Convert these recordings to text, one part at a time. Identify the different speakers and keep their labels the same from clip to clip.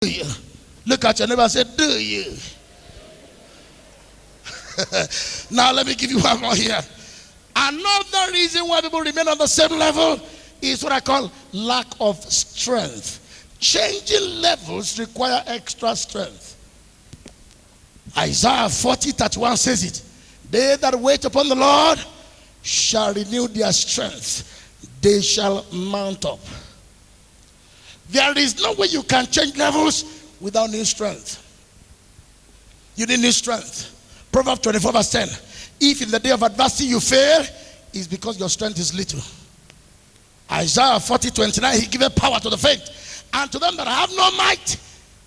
Speaker 1: you? Look at your neighbor and say, do you? Now let me give you one more here. Another reason why people remain on the same level is what I call lack of strength. Changing levels require extra strength. Isaiah 40:31 says it. They that wait upon the Lord shall renew their strength. They shall mount up. There is no way you can change levels without new strength. You need new strength. Proverbs 24:10. If in the day of adversity you fail, it's because your strength is little. Isaiah 40:29. He giveth power to the faint, and to them that have no might,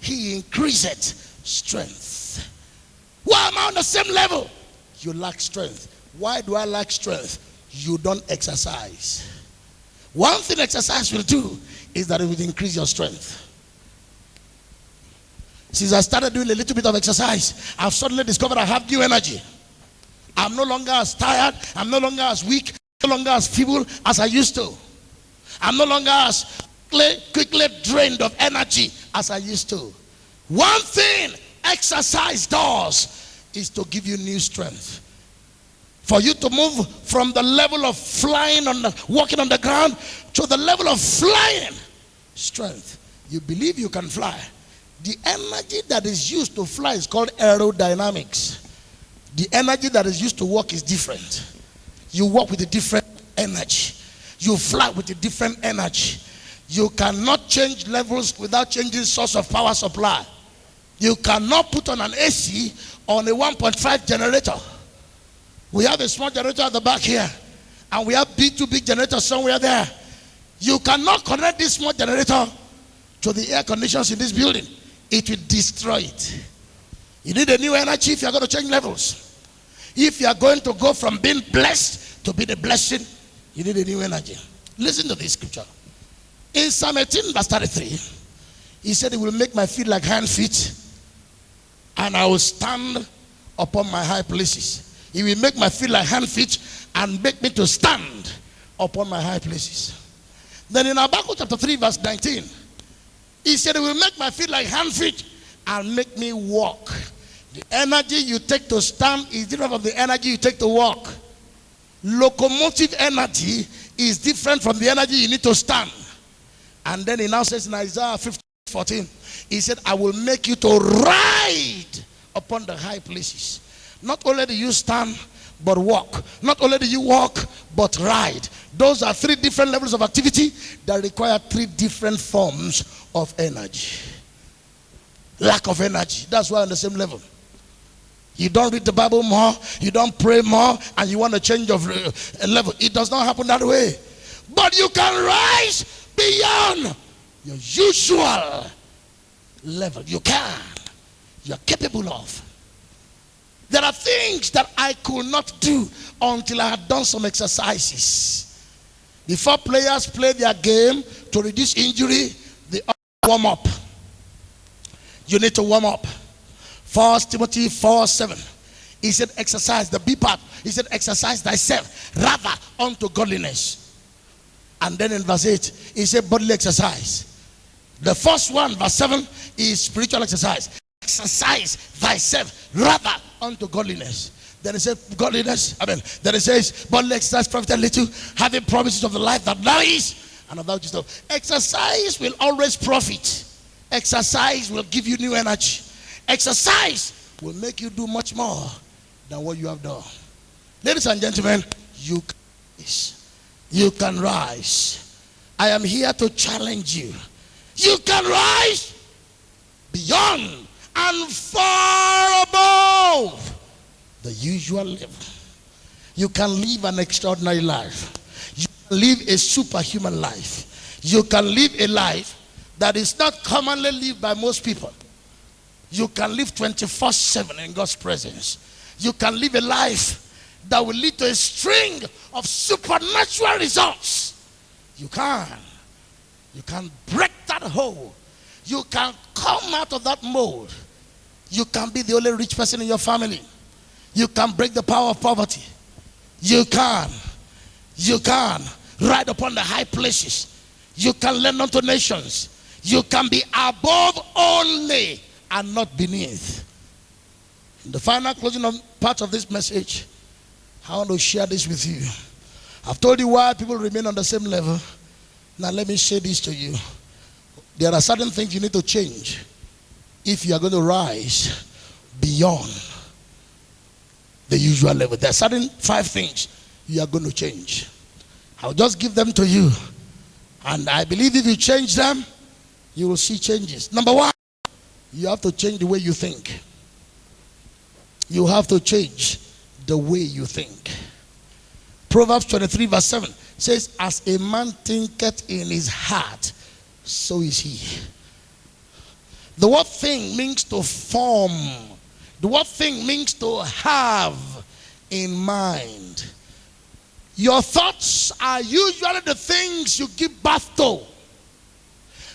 Speaker 1: he increaseth strength. Why am I on the same level? You lack strength. Why do I lack strength? You don't exercise. One thing exercise will do is that it will increase your strength. Since I started doing a little bit of exercise, I've suddenly discovered I have new energy. I'm no longer as tired. I'm no longer as weak. I'm no longer as feeble as I used to. I'm no longer as quickly drained of energy as I used to. One thing exercise does is to give you new strength. For you to move from the level of flying walking on the ground to the level of flying. Strength. You believe you can fly. The energy that is used to fly is called aerodynamics. The energy that is used to walk is different. You walk with a different energy. You fly with a different energy. You cannot change levels without changing source of power supply. You cannot put on an AC on a 1.5 generator. We have a small generator at the back here, and we have two big generators somewhere there. You cannot connect this small generator to the air conditions in this building. It will destroy it. You need a new energy if you are going to change levels. If you are going to go from being blessed to being a blessing, you need a new energy. Listen to this scripture. In Psalm 18 verse 33, he said, he will make my feet like hind feet, and I will stand upon my high places. He will make my feet like hind feet and make me to stand upon my high places. Then in Habakkuk chapter 3 verse 19, he said, he will make my feet like hind feet and make me walk. The energy you take to stand is different from the energy you take to walk. Locomotive energy is different from the energy you need to stand. And then he now says in Isaiah 50:14, he said, I will make you to ride upon the high places. Not only do you stand, but walk. Not only do you walk, but ride. Those are three different levels of activity that require three different forms of energy. Lack of energy. That's why on the same level. You don't read the Bible more, you don't pray more, and you want a change of level. It does not happen that way. But you can rise beyond your usual level. You can. You're capable of. There are things that I could not do until I had done some exercises. Before players play their game to reduce injury, they warm up. You need to warm up. 1 Timothy 4:7. He said, exercise, the B part. He said, exercise thyself rather unto godliness. And then in verse 8, he said, bodily exercise. The first one, verse 7, is spiritual exercise. Exercise thyself rather unto godliness. Then it says godliness. Then it says bodily exercise profiteth little, having promises of the life that now is and of that which is not. Exercise will always profit. Exercise will give you new energy. Exercise will make you do much more than what you have done. Ladies and gentlemen, you can rise. You can rise. I am here to challenge you. You can rise beyond and far above the usual level. You can live an extraordinary life. You can live a superhuman life. You can live a life that is not commonly lived by most people. You can live 24/7 in God's presence. You can live a life that will lead to a string of supernatural results. You can break that hole. You can come out of that mold. You can be the only rich person in your family. You can break the power of poverty. You can ride upon the high places. You can lend unto nations. You can be above only and not beneath. In the final closing part of this message, I want to share this with you. I've told you why people remain on the same level. Now let me say this to you. There are certain things you need to change if you are going to rise beyond the usual level. There are certain 5 things you are going to change. I'll just give them to you. And I believe if you change them, you will see changes. Number 1, you have to change the way you think. You have to change the way you think. Proverbs 23 verse 7 says, as a man thinketh in his heart, so is he. The word thing means to form. The word thing means to have in mind. Your thoughts are usually the things you give birth to.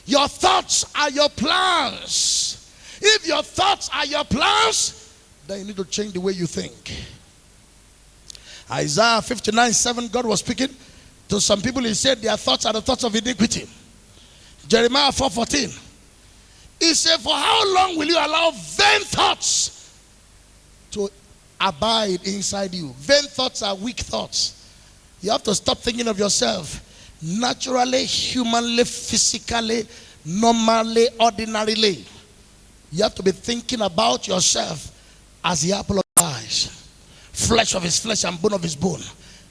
Speaker 1: Your thoughts are your plans. If your thoughts are your plans, then you need to change the way you think. Isaiah 59:7, God was speaking to some people. He said their thoughts are the thoughts of iniquity. Jeremiah 4:14, he said, for how long will you allow vain thoughts to abide inside you? Vain thoughts are weak thoughts. You have to stop thinking of yourself naturally, humanly, physically, normally, ordinarily. You have to be thinking about yourself as the apple of his eyes, flesh of his flesh and bone of his bone.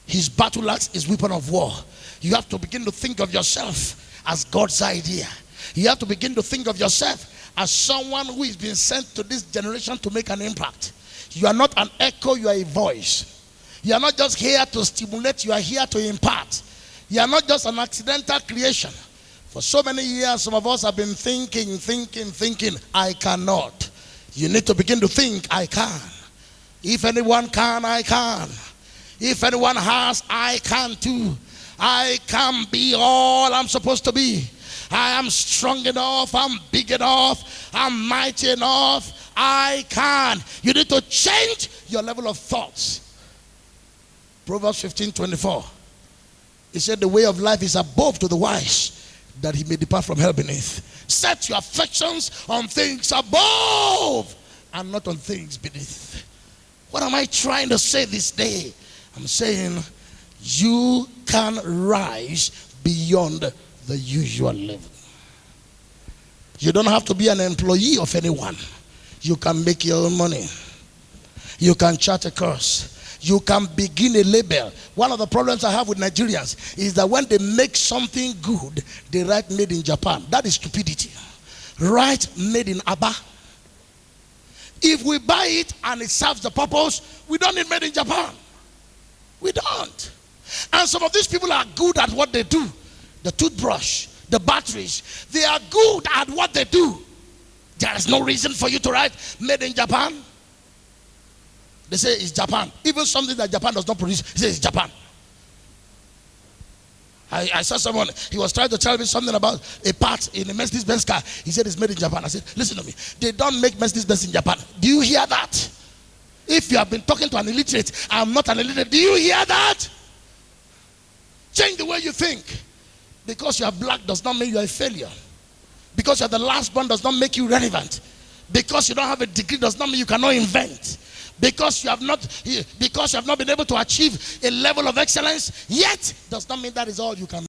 Speaker 1: His battle axe is weapon of war. You have to begin to think of yourself as God's idea. You have to begin to think of yourself as someone who is being sent to this generation to make an impact. You are not an echo, you are a voice. You are not just here to stimulate, you are here to impart. You are not just an accidental creation. For so many years, some of us have been thinking, I cannot. You need to begin to think, I can. If anyone can, I can. If anyone has, I can too. I can be all I'm supposed to be. I am strong enough, I'm big enough, I'm mighty enough, I can. You need to change your level of thoughts. Proverbs 15:24. He said the way of life is above to the wise, that he may depart from hell beneath. Set your affections on things above and not on things beneath. What am I trying to say this day? I'm saying you can rise beyond the usual level. You don't have to be an employee of anyone. You can make your own money. You can chart a course. You can begin a label. One of the problems I have with Nigerians is that when they make something good, they write made in Japan. That is stupidity. Write made in Aba. If we buy it and it serves the purpose, we don't need made in Japan. We don't. And some of these people are good at what they do. The toothbrush, the batteries, they are good at what they do. There is no reason for you to write made in Japan. They say it's Japan. Even something that Japan does not produce, they say it's Japan. I saw someone, he was trying to tell me something about a part in a Mercedes-Benz car. He said it's made in Japan. I said, listen to me. They don't make Mercedes-Benz in Japan. Do you hear that? If you have been talking to an illiterate, I'm not an illiterate. Do you hear that? Change the way you think. Because you are black does not mean you are a failure. Because you are the last one does not make you relevant. Because you don't have a degree does not mean you cannot invent. Because you have not been able to achieve a level of excellence yet does not mean that is all you can